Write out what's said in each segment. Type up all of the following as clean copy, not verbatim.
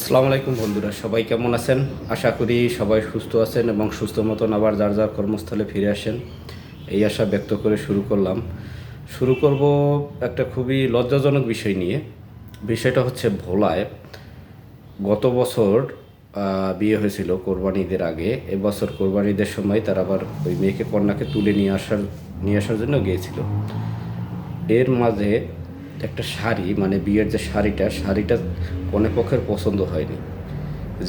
আসসালামু আলাইকুম বন্ধুরা, সবাই কেমন আছেন? আশা করি সবাই সুস্থ আছেন এবং সুস্থ মতন আবার যার যার কর্মস্থলে ফিরে আসেন, এই আশা ব্যক্ত করে শুরু করব একটা খুবই লজ্জাজনক বিষয় নিয়ে। বিষয়টা হচ্ছে ভোলায় গত বছর বিয়ে হয়েছিল কোরবানি ঈদের আগে। এবছর কোরবানি ঈদের সময় তারা আবার ওই মেয়েকে কন্যাকে তুলে নিয়ে আসার জন্য গিয়েছিল। এর মাঝে একটা শাড়ি, মানে বিয়ের যে শাড়িটা কনেপক্ষের পছন্দ হয়নি,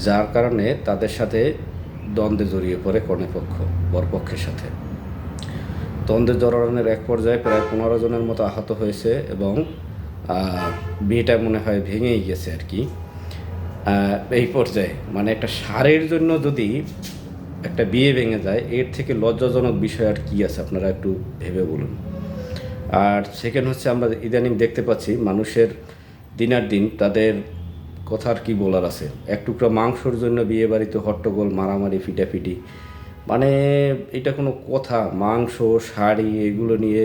যার কারণে তাদের সাথে দ্বন্দ্বে জড়িয়ে পড়ে কনেপক্ষ বরপক্ষের সাথে। দ্বন্দ্বে জড়ানোর এক পর্যায়ে প্রায় 15 জনের মতো আহত হয়েছে এবং বিয়েটা মনে হয় ভেঙেই গেছে আর কি। এই পর্যায়ে মানে একটা শাড়ির জন্য যদি একটা বিয়ে ভেঙে যায়, এর থেকে লজ্জাজনক বিষয় আর কি আছে? আপনারা একটু ভেবে বলুন। আর সেকেন্ড হচ্ছে, আমরা ইদানিং দেখতে পাচ্ছি মানুষের দিনার দিন তাদের কথার কি বলার আছে। এক টুকরা মাংসর জন্য বিয়ে বাড়িতে হট্টগোল, মারামারি, ফিটাফিটি, মানে এটা কোনো কথা? মাংস, শাড়ি এগুলো নিয়ে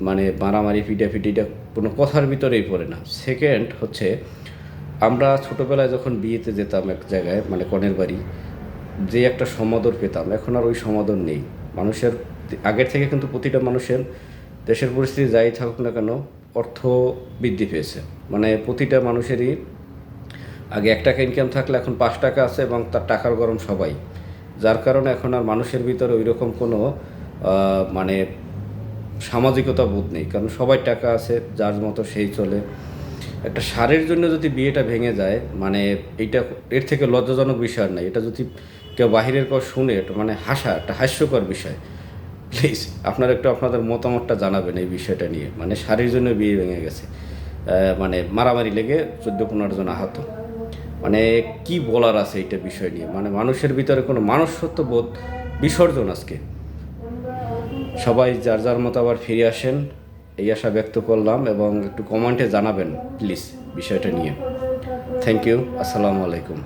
মানে মারামারি, ফিটাফিটি, এটা কোনো কথার ভিতরেই পড়ে না। সেকেন্ড হচ্ছে, আমরা ছোটোবেলায় যখন বিয়েতে যেতাম এক জায়গায়, মানে কনের বাড়ি, যে একটা সমাদর পেতাম, এখন আর ওই সমাদর নেই মানুষের। আগের থেকে কিন্তু প্রতিটা মানুষের, দেশের পরিস্থিতি যাই থাকুক না কেন, অর্থ বৃদ্ধি পেয়েছে। মানে প্রতিটা মানুষেরই আগে 1 টাকা ইনকাম থাকলে এখন 5 টাকা আছে এবং তার টাকার গরম সবাই। যার কারণে এখন আর মানুষের ভিতরে ওই রকম কোনো মানে সামাজিকতা বোধ নেই, কারণ সবাই টাকা আছে, যার মতো সেই চলে। একটা শাড়ির জন্য যদি বিয়েটা ভেঙে যায়, মানে এইটা, এর থেকে লজ্জাজনক বিষয় আর নাই। এটা যদি কেউ বাহিরের কেউ শুনে, এটা মানে একটা হাস্যকর বিষয়। প্লিজ আপনারা একটু আপনাদের মতামতটা জানাবেন এই বিষয়টা নিয়ে। মানে শাড়ির জন্য বিয়ে ভেঙে গেছে, মানে মারামারি লেগে 14-15 জন আহত। মানে কি বলার আছে এইটা বিষয় নিয়ে? মানে মানুষের ভিতরে কোনো মানুষত্ব বোধ বিসর্জন আজকে। সবাই যার যার মতো আবার ফিরে আসেন, এই আশা ব্যক্ত করলাম, এবং একটু কমেন্টে জানাবেন প্লিজ বিষয়টা নিয়ে। Thank you. আসসালামু আলাইকুম।